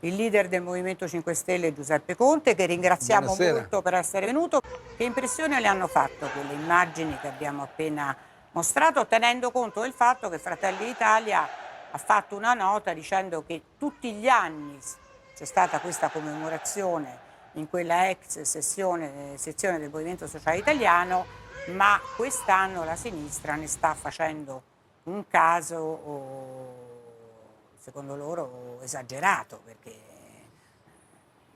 il leader del Movimento 5 Stelle Giuseppe Conte, che ringraziamo Buonasera. molto per essere venuto. Che impressione le hanno fatto quelle immagini che abbiamo appena mostrato, tenendo conto del fatto che Fratelli d'Italia ha fatto una nota dicendo che tutti gli anni c'è stata questa commemorazione in quella ex sezione del Movimento Sociale Italiano, ma quest'anno la sinistra ne sta facendo un caso, secondo loro, esagerato, perché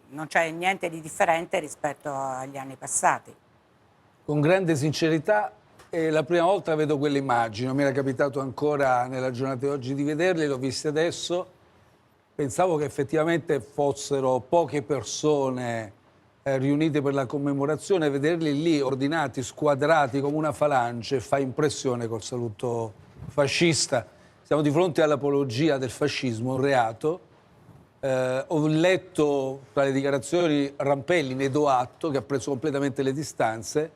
non c'è niente di differente rispetto agli anni passati. Con grande sincerità, è la prima volta vedo quelle immagini, non mi era capitato ancora nella giornata di oggi di vederle, le ho viste adesso. Pensavo che effettivamente fossero poche persone riunite per la commemorazione, vederli lì ordinati, squadrati come una falange fa impressione col saluto fascista. Siamo di fronte all'apologia del fascismo, un reato. Ho letto tra le dichiarazioni Rampelli, ne do atto, che ha preso completamente le distanze.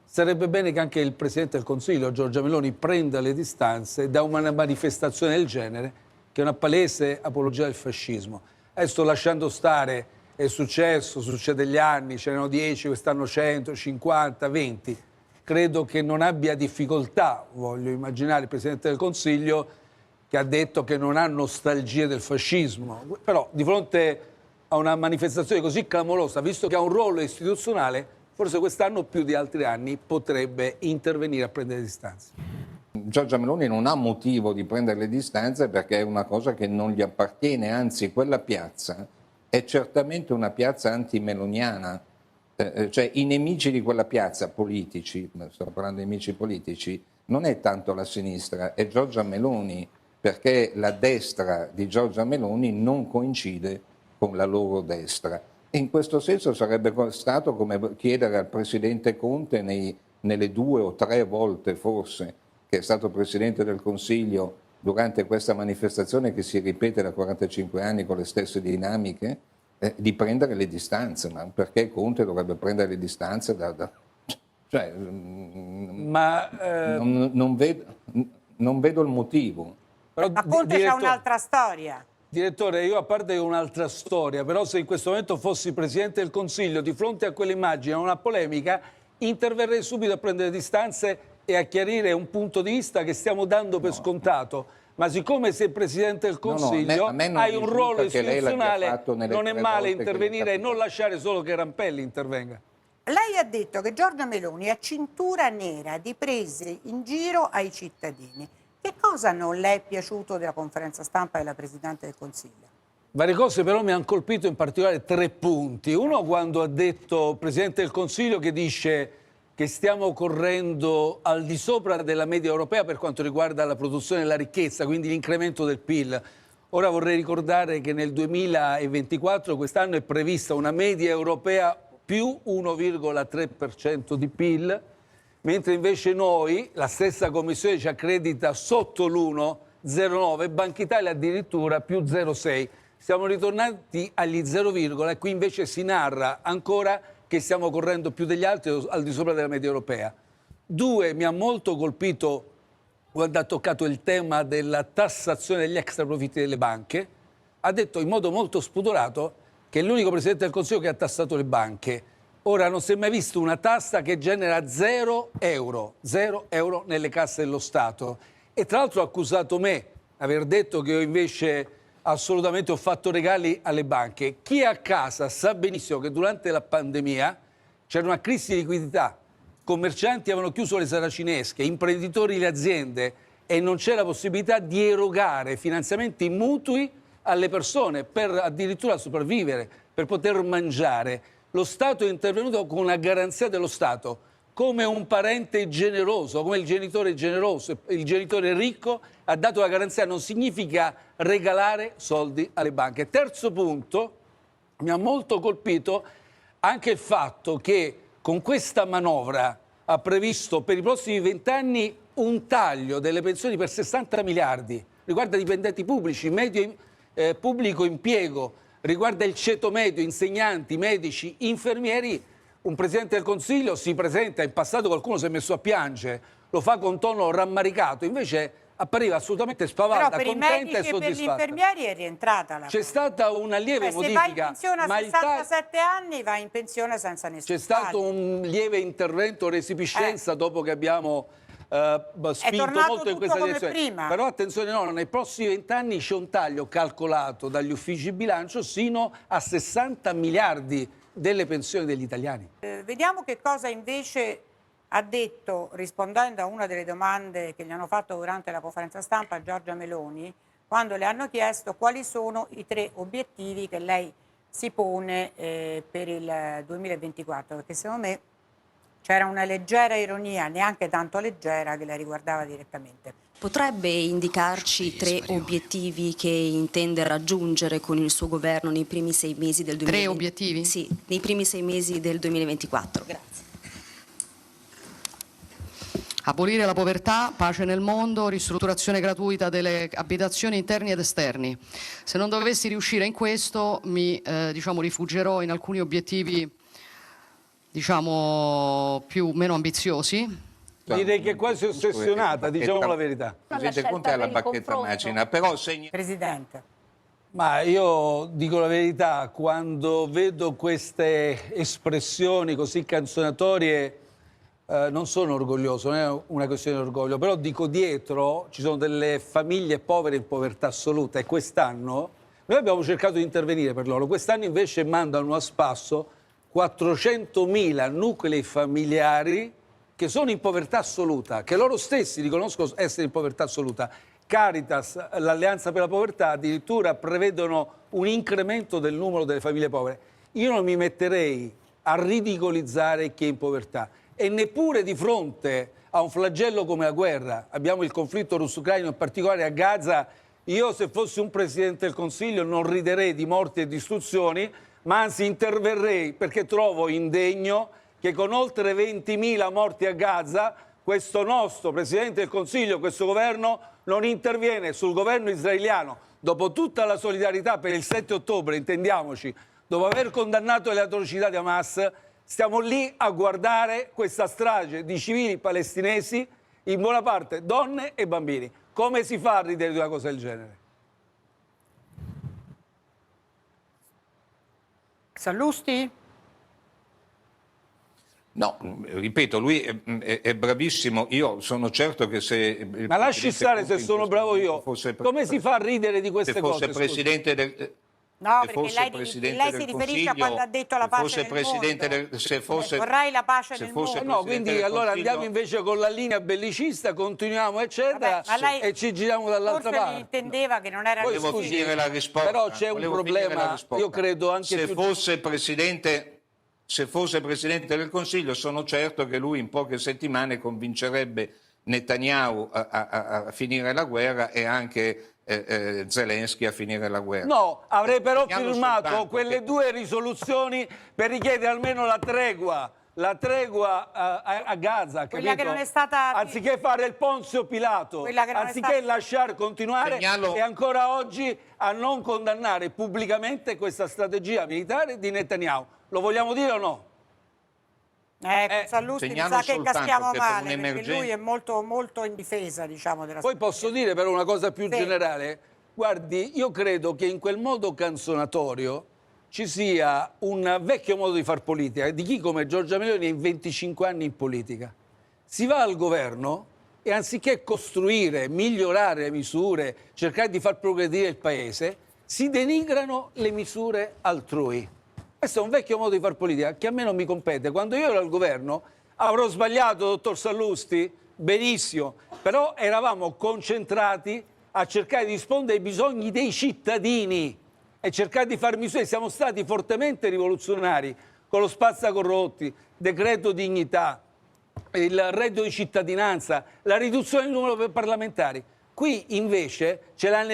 Sarebbe bene che anche il Presidente del Consiglio, Giorgia Meloni, prenda le distanze da una manifestazione del genere, che è una palese apologia del fascismo. Sto lasciando stare, è successo, succede agli anni, ce n'erano 10, quest'anno 100, 50, 20. Credo che non abbia difficoltà, voglio immaginare, il Presidente del Consiglio, che ha detto che non ha nostalgia del fascismo. Però di fronte a una manifestazione così clamorosa, visto che ha un ruolo istituzionale, forse quest'anno più di altri anni potrebbe intervenire a prendere distanze. Giorgia Meloni non ha motivo di prendere le distanze perché è una cosa che non gli appartiene, anzi quella piazza è certamente una piazza antimeloniana, cioè i nemici di quella piazza politici, sto parlando di nemici politici, non è tanto la sinistra, è Giorgia Meloni, perché la destra di Giorgia Meloni non coincide con la loro destra. E in questo senso sarebbe stato come chiedere al Presidente Conte nelle 2 o 3 volte forse che è stato Presidente del Consiglio durante questa manifestazione che si ripete da 45 anni con le stesse dinamiche, di prendere le distanze. Ma perché Conte dovrebbe prendere le distanze cioè, non vedo il motivo. Però, ma Conte c'è un'altra storia. Direttore, io a parte un'altra storia, però se in questo momento fossi Presidente del Consiglio, di fronte a quell'immagine, a una polemica, interverrei subito a prendere distanze e a chiarire un punto di vista che stiamo dando per scontato. Ma siccome sei Presidente del Consiglio, hai un ruolo istituzionale, non è male intervenire e non lasciare solo che Rampelli intervenga. Lei ha detto che Giorgia Meloni è cintura nera di prese in giro ai cittadini. Che cosa non le è piaciuto della conferenza stampa della Presidente del Consiglio? Varie cose, però mi hanno colpito in particolare 3 punti. Uno, quando ha detto Presidente del Consiglio, che dice che stiamo correndo al di sopra della media europea per quanto riguarda la produzione della ricchezza, quindi l'incremento del PIL. Ora vorrei ricordare che nel 2024, quest'anno, è prevista una media europea più 1,3% di PIL, mentre invece noi, la stessa Commissione ci accredita sotto l'1,09, Banca Italia addirittura più 0,6. Siamo ritornati agli 0, e qui invece si narra ancora che stiamo correndo più degli altri al di sopra della media europea. 2, mi ha molto colpito quando ha toccato il tema della tassazione degli extraprofitti delle banche. Ha detto in modo molto spudorato che è l'unico Presidente del Consiglio che ha tassato le banche. Ora, non si è mai visto una tassa che genera 0 euro nelle casse dello Stato. E tra l'altro ha accusato me, aver detto che io invece assolutamente ho fatto regali alle banche. Chi è a casa sa benissimo che durante la pandemia c'era una crisi di liquidità, commercianti avevano chiuso le saracinesche, imprenditori le aziende, e non c'era possibilità di erogare finanziamenti mutui alle persone per addirittura sopravvivere, per poter mangiare. Lo Stato è intervenuto con una garanzia dello Stato, come un parente generoso, come il genitore generoso, il genitore ricco ha dato la garanzia. Non significa regalare soldi alle banche. Terzo punto, mi ha molto colpito anche il fatto che con questa manovra ha previsto per i prossimi 20 anni un taglio delle pensioni per 60 miliardi, riguarda dipendenti pubblici, pubblico impiego, riguarda il ceto medio, insegnanti, medici, infermieri. Un Presidente del Consiglio si presenta, in passato qualcuno si è messo a piangere, lo fa con tono rammaricato, invece appariva assolutamente Però spavata, per i contenta medici e e per gli soddisfatta. infermieri è rientrata la C'è cosa. stata una lieve Se vai in modifica, pensione a ma 67 anni vai in pensione senza nessun c'è stato un lieve intervento resipiscenza dopo che abbiamo spinto tornato molto in tutto questa come direzione. prima. Però attenzione, no, nei prossimi 20 anni c'è un taglio calcolato dagli uffici bilancio sino a 60 miliardi delle pensioni degli italiani. Vediamo che cosa invece ha detto, rispondendo a una delle domande che gli hanno fatto durante la conferenza stampa Giorgia Meloni, quando le hanno chiesto quali sono i 3 obiettivi che lei si pone per il 2024, perché secondo me c'era una leggera ironia, neanche tanto leggera, che la riguardava direttamente. Potrebbe indicarci 3 obiettivi che intende raggiungere con il suo governo nei primi 6 mesi del 2024? 3 obiettivi? Sì, nei primi 6 mesi del 2024. Grazie. Abolire la povertà, pace nel mondo, ristrutturazione gratuita delle abitazioni interni ed esterni. Se non dovessi riuscire in questo, mi rifuggerò in alcuni obiettivi meno ambiziosi. Direi che è quasi ossessionata, diciamo la verità. Presidente Conte ha la bacchetta macina, però Presidente. Ma io dico la verità, quando vedo queste espressioni così canzonatorie non sono orgoglioso, non è una questione di orgoglio, però dico dietro ci sono delle famiglie povere in povertà assoluta e quest'anno noi abbiamo cercato di intervenire per loro, quest'anno invece mandano a spasso 400.000 nuclei familiari che sono in povertà assoluta, che loro stessi riconoscono essere in povertà assoluta. Caritas, l'Alleanza per la Povertà, addirittura prevedono un incremento del numero delle famiglie povere. Io non mi metterei a ridicolizzare chi è in povertà e neppure di fronte a un flagello come la guerra. Abbiamo il conflitto russo-ucraino, in particolare a Gaza. Io, se fossi un Presidente del Consiglio, non riderei di morti e distruzioni, ma anzi interverrei, perché trovo indegno che con oltre 20.000 morti a Gaza questo nostro Presidente del Consiglio, questo governo, non interviene sul governo israeliano. Dopo tutta la solidarietà per il 7 ottobre, intendiamoci, dopo aver condannato le atrocità di Hamas, stiamo lì a guardare questa strage di civili palestinesi, in buona parte donne e bambini. Come si fa a ridere di una cosa del genere? Sallusti? no, ripeto, lui è bravissimo. Io sono certo che se... Ma lasci stare se sono bravo io. Come si fa a ridere di queste cose? Se fosse Presidente del... No, se perché fosse lei Presidente del si riferisce a Consiglio, quando ha detto la se pace fosse nel Presidente mondo. del- se fosse- Vorrei la pace se nel fosse mondo. No, Presidente quindi del allora Consiglio- andiamo invece con la linea bellicista, continuiamo eccetera. Vabbè, ma lei e ci giriamo dall'altra forse parte. intendeva che non era Poi Volevo così. finire la risposta. Però c'è un Volevo problema, finire la risposta. io credo anche se più- fosse Presidente del Consiglio, sono certo che lui in poche settimane convincerebbe Netanyahu a finire la guerra e anche Zelensky a finire la guerra. No, avrei però Segnalo firmato soltanto quelle che- 2 risoluzioni per richiedere almeno la tregua a Gaza, Quella capito? che non è stata- Anziché fare il Ponzio Pilato, Quella che non è anziché stata- lasciar continuare Segnalo- e ancora oggi a non condannare pubblicamente questa strategia militare di Netanyahu. Lo vogliamo dire o no? Sallusti mi segnalo sa che soltanto caschiamo che per male, perché un'emergenza- lui è molto, molto in difesa, diciamo, della Poi posso dire però una cosa più Sì. generale. Guardi, io credo che in quel modo canzonatorio ci sia un vecchio modo di far politica di chi come Giorgia Meloni è in 25 anni in politica. Si va al governo e anziché costruire, migliorare le misure, cercare di far progredire il paese, si denigrano le misure altrui. Questo è un vecchio modo di far politica che a me non mi compete. Quando io ero al governo avrò sbagliato, dottor Sallusti? Benissimo, però eravamo concentrati a cercare di rispondere ai bisogni dei cittadini e cercare di fare misure. Siamo stati fortemente rivoluzionari con lo spazzacorrotti, decreto dignità, il reddito di cittadinanza, la riduzione del numero dei parlamentari. Qui invece c'è la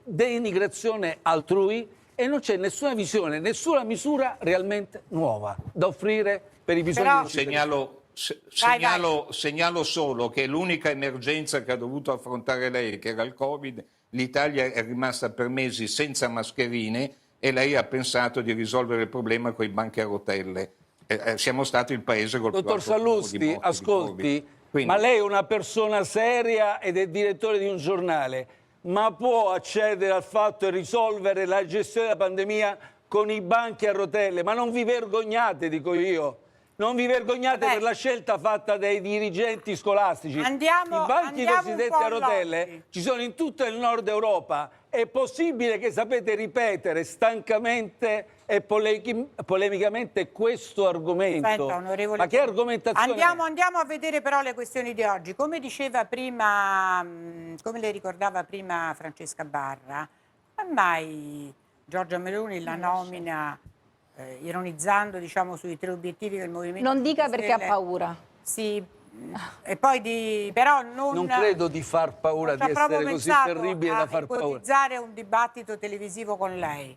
denigrazione altrui e non c'è nessuna visione, nessuna misura realmente nuova da offrire per i bisogni Però- dei cittadini. Segnalo solo che l'unica emergenza che ha dovuto affrontare lei, che era il Covid, l'Italia è rimasta per mesi senza mascherine e lei ha pensato di risolvere il problema con i banchi a rotelle. Siamo stati il paese col più Dottor alto numero di Sallusti, morti di ascolti, Quindi, Ma lei è una persona seria ed è direttore di un giornale, ma può accedere al fatto e risolvere la gestione della pandemia con i banchi a rotelle? Ma non vi vergognate, dico io. Non vi vergognate per la scelta fatta dai dirigenti scolastici. I banchi cosiddetti a rotelle ci sono in tutto il nord Europa. È possibile che sapete ripetere stancamente e polemicamente questo argomento? Senta, onorevole, ma che argomentazione è? Andiamo a vedere però le questioni di oggi. Come diceva prima, come le ricordava prima Francesca Barra, come mai Giorgia Meloni la nomina ironizzando, diciamo, sui 3 obiettivi del Movimento Non dica 5 perché ha Stelle? paura. Sì, e poi però Non credo di far paura, di essere così terribile da far paura. ipotizzare un dibattito televisivo con lei.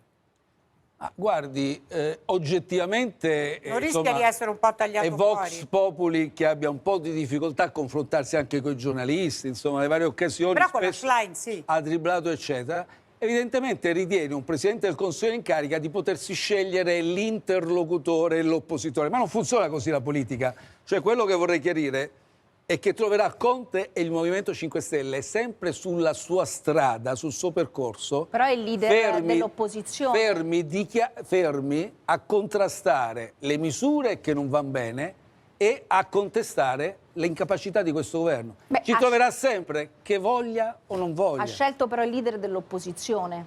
Guardi, oggettivamente Non rischia di essere un po' tagliato è Vox fuori? Populi che abbia un po' di difficoltà a confrontarsi anche con i giornalisti, insomma, le varie occasioni, Però con la spesso Schlein, sì. ha dribblato, eccetera. Evidentemente ritiene un Presidente del Consiglio in carica di potersi scegliere l'interlocutore e l'oppositore, ma non funziona così la politica. Cioè, quello che vorrei chiarire è che troverà Conte e il Movimento 5 Stelle sempre sulla sua strada, sul suo percorso. Però è il leader dell'opposizione. Fermi a contrastare le misure che non vanno bene e a contestare l'incapacità di questo governo. Beh, Ci troverà sempre, che voglia o non voglia. Ha scelto però il leader dell'opposizione.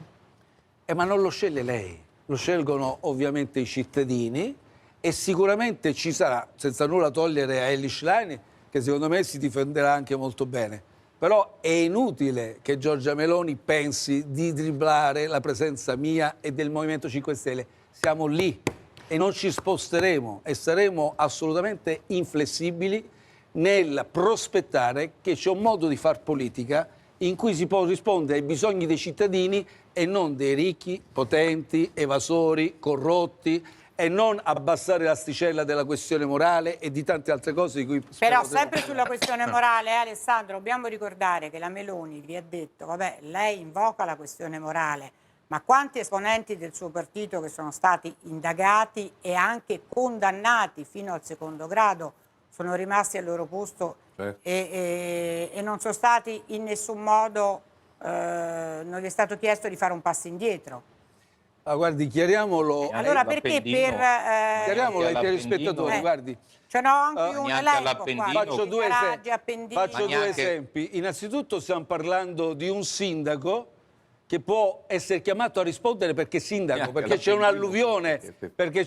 Ma non lo sceglie lei, lo scelgono ovviamente i cittadini e sicuramente ci sarà, senza nulla togliere a Elly Schlein, che secondo me si difenderà anche molto bene. Però è inutile che Giorgia Meloni pensi di dribblare la presenza mia e del Movimento 5 Stelle. Siamo lì e non ci sposteremo e saremo assolutamente inflessibili nel prospettare che c'è un modo di far politica in cui si può rispondere ai bisogni dei cittadini e non dei ricchi, potenti, evasori, corrotti, e non abbassare l'asticella della questione morale e di tante altre cose di cui... Però sempre sulla questione morale, Alessandro, dobbiamo ricordare che la Meloni vi ha detto, vabbè, lei invoca la questione morale, ma quanti esponenti del suo partito che sono stati indagati e anche condannati fino al 2° grado sono rimasti al loro posto e non sono stati in nessun modo, non gli è stato chiesto di fare un passo indietro. Guardi, chiariamolo. Allora perché chiariamolo ai telespettatori, guardi. Ce n'ho anche un elenco qua. Faccio due esempi. Innanzitutto stiamo parlando di un sindaco che può essere chiamato a rispondere perché sindaco, perché c'è un'alluvione, perché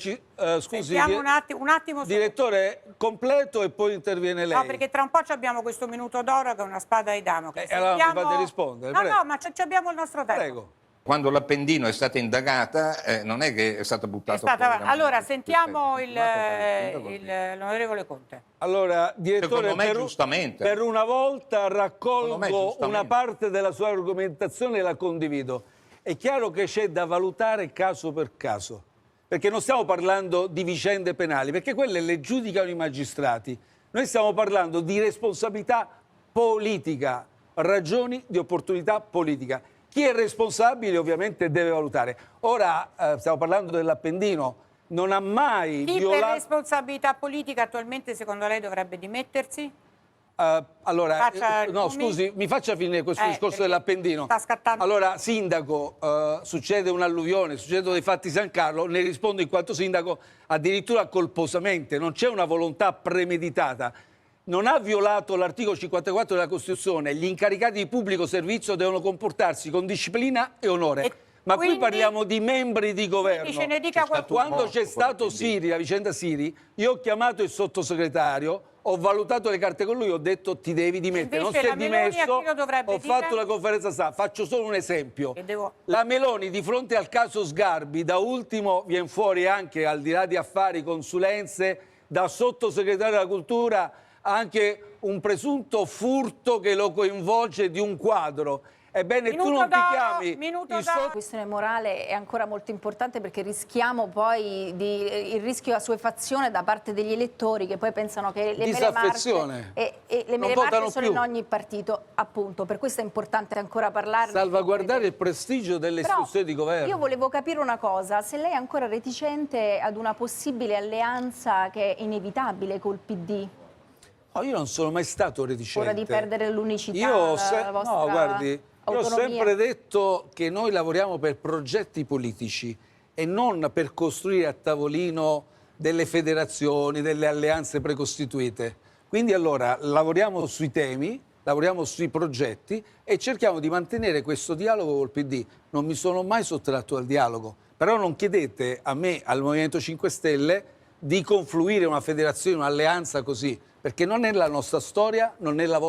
scusi, un attimo direttore completo e poi interviene lei. No, perché tra un po' abbiamo questo minuto d'oro che è una spada di Damocle. Allora mi fate rispondere, prego. No, ma abbiamo il nostro tempo. Prego. Quando l'Appendino è stata indagata, non è che è stata buttata fuori. Allora, sentiamo l'onorevole Conte. Allora, direttore, secondo me, giustamente. Per una volta raccolgo giustamente. una parte della sua argomentazione e la condivido. È chiaro che c'è da valutare caso per caso, perché non stiamo parlando di vicende penali, perché quelle le giudicano i magistrati. Noi stiamo parlando di responsabilità politica, ragioni di opportunità politica. Chi è responsabile ovviamente deve valutare. Ora stiamo parlando dell'Appendino, non ha mai violato... Chi per responsabilità politica attualmente secondo lei dovrebbe dimettersi? Scusi, mi faccia finire questo discorso dell'Appendino. Sta scattando. Allora, sindaco, succede un'alluvione, succedono dei fatti San Carlo, ne rispondo in quanto sindaco addirittura colposamente, non c'è una volontà premeditata. Non ha violato l'articolo 54 della Costituzione, gli incaricati di pubblico servizio devono comportarsi con disciplina e onore. Ma qui parliamo di membri di governo. Ce ne dica Quando c'è stato Siri, la vicenda Siri, io ho chiamato il sottosegretario, ho valutato le carte con lui, ho detto ti devi dimettere. Non si è dimesso, ho fatto la conferenza stampa. Faccio solo un esempio. La Meloni di fronte al caso Sgarbi, da ultimo viene fuori anche, al di là di affari, consulenze, da sottosegretario della cultura, anche un presunto furto che lo coinvolge di un quadro. Ebbene, tu non ti chiami... La questione morale è ancora molto importante perché rischiamo poi il rischio di assuefazione da parte degli elettori che poi pensano che le mele marce e le mele marce sono in ogni partito, appunto. Per questo è importante ancora parlarne. Salvaguardare il prestigio delle istituzioni di governo. Io volevo capire una cosa, se lei è ancora reticente ad una possibile alleanza che è inevitabile col PD. No, io non sono mai stato reticente. Ora di perdere l'unicità, la vostra no, guardi, autonomia. io ho sempre detto che noi lavoriamo per progetti politici e non per costruire a tavolino delle federazioni, delle alleanze precostituite. Quindi allora lavoriamo sui temi, lavoriamo sui progetti e cerchiamo di mantenere questo dialogo col PD. Non mi sono mai sottratto al dialogo, però non chiedete a me, al Movimento 5 Stelle, di confluire una federazione, un'alleanza così, perché non è la nostra storia, non è la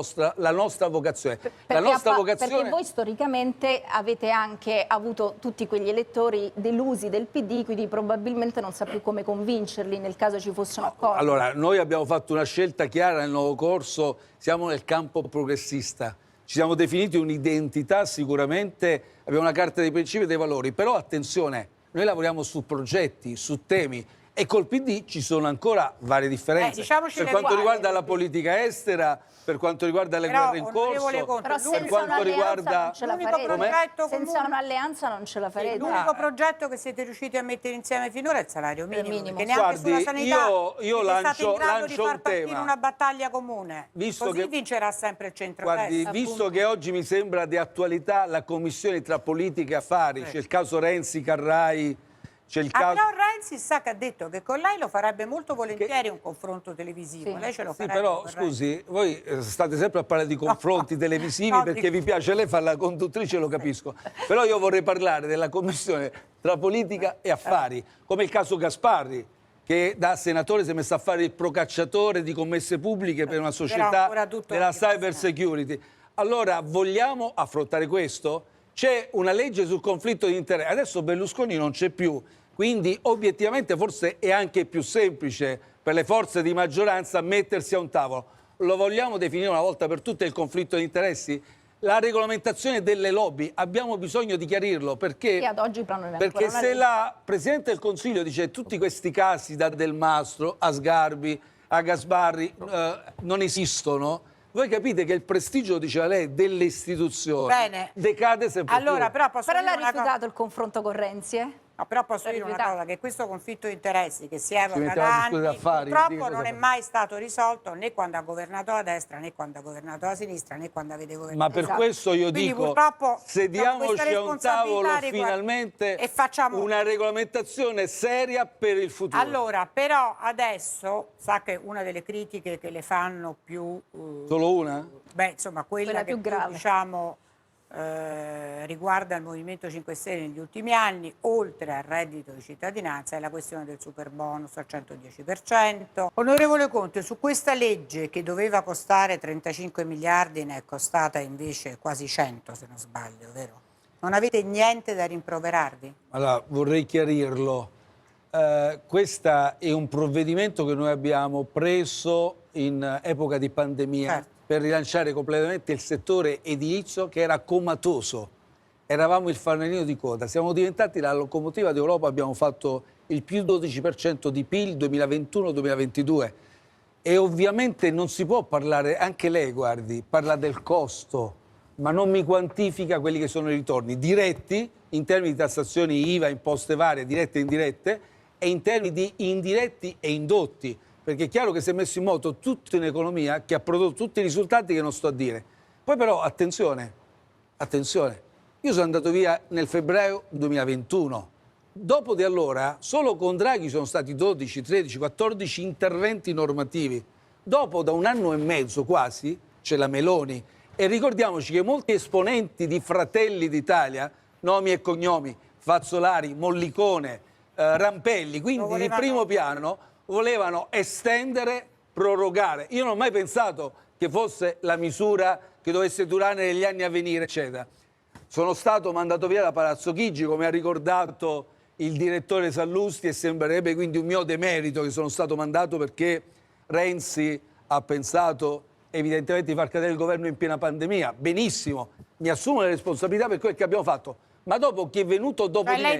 nostra vocazione. Perché voi storicamente avete anche avuto tutti quegli elettori delusi del PD, quindi probabilmente non sa più come convincerli nel caso ci fosse un accordo. Allora, noi abbiamo fatto una scelta chiara nel nuovo corso, siamo nel campo progressista. Ci siamo definiti un'identità, sicuramente abbiamo una carta dei principi e dei valori, però attenzione, noi lavoriamo su progetti, su temi. E col PD ci sono ancora varie differenze. Per quanto riguarda la politica estera, per quanto riguarda le guerre in corso, per quanto riguarda... Senza un'alleanza non ce la farete. L'unico progetto che siete riusciti a mettere insieme finora è il salario minimo. Che neanche sulla sanità io lancio in grado di far un partire tema. Una battaglia comune. Così vincerà sempre il centrodestra. Visto che oggi mi sembra di attualità la commissione tra politica e affari, c'è il caso Renzi-Carrai, però Renzi sa che ha detto che con lei lo farebbe molto volentieri un confronto televisivo. Sì. Lei ce lo farebbe. Però scusi, voi state sempre a parlare di confronti televisivi perché vi piace, lei fa la conduttrice, lo capisco. Però io vorrei parlare della commissione tra politica e affari, come il caso Gasparri, che da senatore si è messo a fare il procacciatore di commesse pubbliche per una società della cyber security. Allora, vogliamo affrontare questo? C'è una legge sul conflitto di interesse. Adesso Berlusconi non c'è più. Quindi obiettivamente forse è anche più semplice per le forze di maggioranza mettersi a un tavolo. Lo vogliamo definire una volta per tutte il conflitto di interessi? La regolamentazione delle lobby, abbiamo bisogno di chiarirlo perché, ad oggi perché se la Presidente del Consiglio dice tutti questi casi da Del Mastro a Sgarbi, a Gasparri non esistono, voi capite che il prestigio, diceva lei, delle istituzioni decade sempre più. Però l'ha rifiutato il confronto con Renzi, No, però posso dire una cosa, che questo conflitto di interessi che si evoca da anni purtroppo non è mai stato risolto né quando ha governato la destra, né quando ha governato la sinistra, né quando avete governato. Ma per questo io dico, sediamoci a un tavolo finalmente e facciamo una regolamentazione seria per il futuro. Allora, però adesso, sa che una delle critiche che le fanno più... Solo una? Beh, insomma, quella che più grave, diciamo... riguarda il Movimento 5 Stelle negli ultimi anni, oltre al reddito di cittadinanza, è la questione del super bonus al 110%. Onorevole Conte, su questa legge che doveva costare 35 miliardi ne è costata invece quasi 100, se non sbaglio, vero? Non avete niente da rimproverarvi? Allora, vorrei chiarirlo. Questo è un provvedimento che noi abbiamo preso in epoca di pandemia. Per rilanciare completamente il settore edilizio che era comatoso. Eravamo il fanalino di coda, siamo diventati la locomotiva d'Europa, abbiamo fatto il più 12% di PIL 2021-2022 e ovviamente non si può parlare, anche lei guardi, parla del costo, ma non mi quantifica quelli che sono i ritorni diretti in termini di tassazioni IVA, imposte varie, dirette e indirette, e in termini di indiretti e indotti. Perché è chiaro che si è messo in moto tutta un'economia che ha prodotto tutti i risultati che non sto a dire. Poi però, attenzione, io sono andato via nel febbraio 2021. Dopo di allora, solo con Draghi sono stati 12, 13, 14 interventi normativi. Dopo, da un anno e mezzo quasi, c'è la Meloni. E ricordiamoci che molti esponenti di Fratelli d'Italia, nomi e cognomi, Fazzolari, Mollicone, Rampelli, quindi di primo piano, volevano estendere, prorogare. Io non ho mai pensato che fosse la misura che dovesse durare negli anni a venire, eccetera. Sono stato mandato via da Palazzo Chigi, come ha ricordato il direttore Sallusti, e sembrerebbe quindi un mio demerito che sono stato mandato perché Renzi ha pensato evidentemente di far cadere il governo in piena pandemia. Benissimo, mi assumo le responsabilità per quel che abbiamo fatto. Ma dopo chi è venuto dopo di me,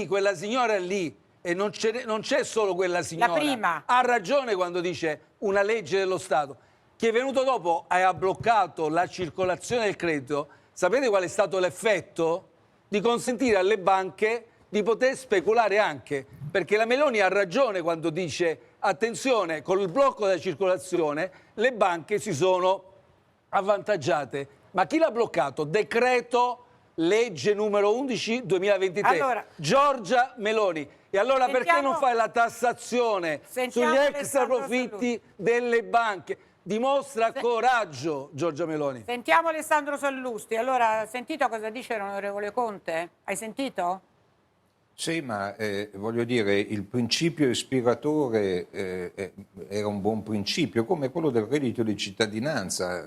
quella signora lì, e non c'è solo quella signora, la prima ha ragione quando dice una legge dello Stato. Chi è venuto dopo ha bloccato la circolazione del credito. Sapete qual è stato l'effetto? Di consentire alle banche di poter speculare anche, perché la Meloni ha ragione quando dice attenzione, con il blocco della circolazione le banche si sono avvantaggiate. Ma chi l'ha bloccato? Decreto legge numero 11 2023. Allora, Giorgia Meloni. E allora perché non fai la tassazione sugli extra profitti delle banche? Dimostra coraggio, Giorgia Meloni. Sentiamo Alessandro Sallusti. Allora, sentito cosa dice l'onorevole Conte? Hai sentito? Sì, ma voglio dire, il principio ispiratore era un buon principio, come quello del reddito di cittadinanza.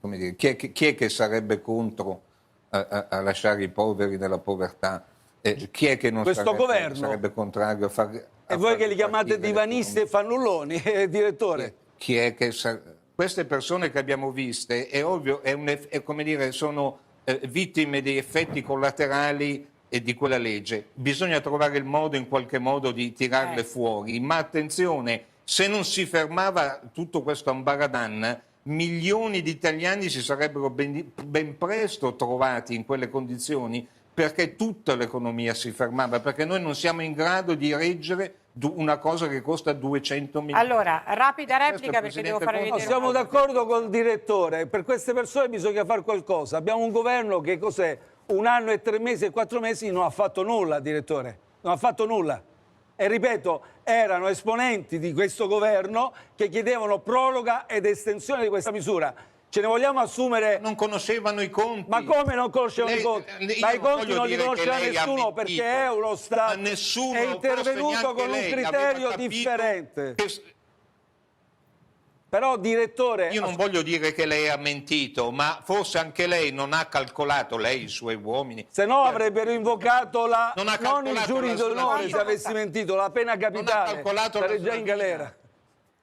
Come dire, chi è che sarebbe contro a lasciare i poveri nella povertà? Chi è che non sarebbe contrario a fare... E voi che li chiamate divanisti e fannulloni, direttore? Chi è che queste persone che abbiamo viste, è ovvio, come dire, sono vittime di effetti collaterali di quella legge. Bisogna trovare il modo, in qualche modo, di tirarle fuori. Ma attenzione, se non si fermava tutto questo ambaradan, milioni di italiani si sarebbero ben presto trovati in quelle condizioni, perché tutta l'economia si fermava, perché noi non siamo in grado di reggere una cosa che costa 200 milioni. Allora, rapida replica perché devo fare vedere... Siamo d'accordo col direttore, per queste persone bisogna fare qualcosa. Abbiamo un governo che cos'è? 1 anno e 3 mesi e 4 mesi non ha fatto nulla, direttore, non ha fatto nulla. E ripeto, erano esponenti di questo governo che chiedevano proroga ed estensione di questa misura. Ce ne vogliamo assumere... Non conoscevano i conti. Ma come non conoscevano i conti? Ma i conti non li conosceva nessuno, perché Eurostat è intervenuto con un criterio differente. Però, direttore... Io non voglio dire che lei ha mentito, ma forse anche lei non ha calcolato, lei, i suoi uomini... Se no avrebbero invocato non il giudice d'onore se avessi mentito, la pena capitale, sarei già in galera.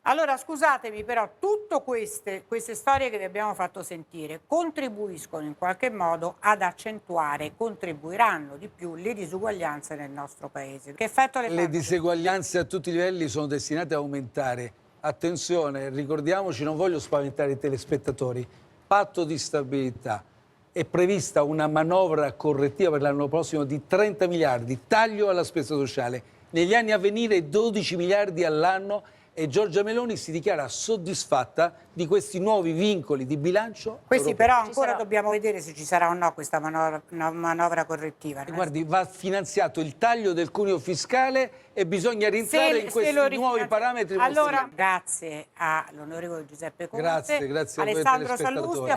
Allora, scusatemi, però, tutte queste storie che vi abbiamo fatto sentire contribuiscono in qualche modo ad accentuare, contribuiranno di più le disuguaglianze nel nostro Paese. Che effetto le diseguaglianze a tutti i livelli sono destinate a aumentare. Attenzione, ricordiamoci, non voglio spaventare i telespettatori, patto di stabilità. È prevista una manovra correttiva per l'anno prossimo di 30 miliardi, taglio alla spesa sociale. Negli anni a venire 12 miliardi all'anno. E Giorgia Meloni si dichiara soddisfatta di questi nuovi vincoli di bilancio. Questi europeo. però ancora dobbiamo vedere se ci sarà o no questa manovra correttiva. Guardi, va finanziato il taglio del cuneo fiscale e bisogna rientrare in questi nuovi parametri. Allora, grazie all'onorevole Giuseppe Conte, grazie Alessandro Sallusti.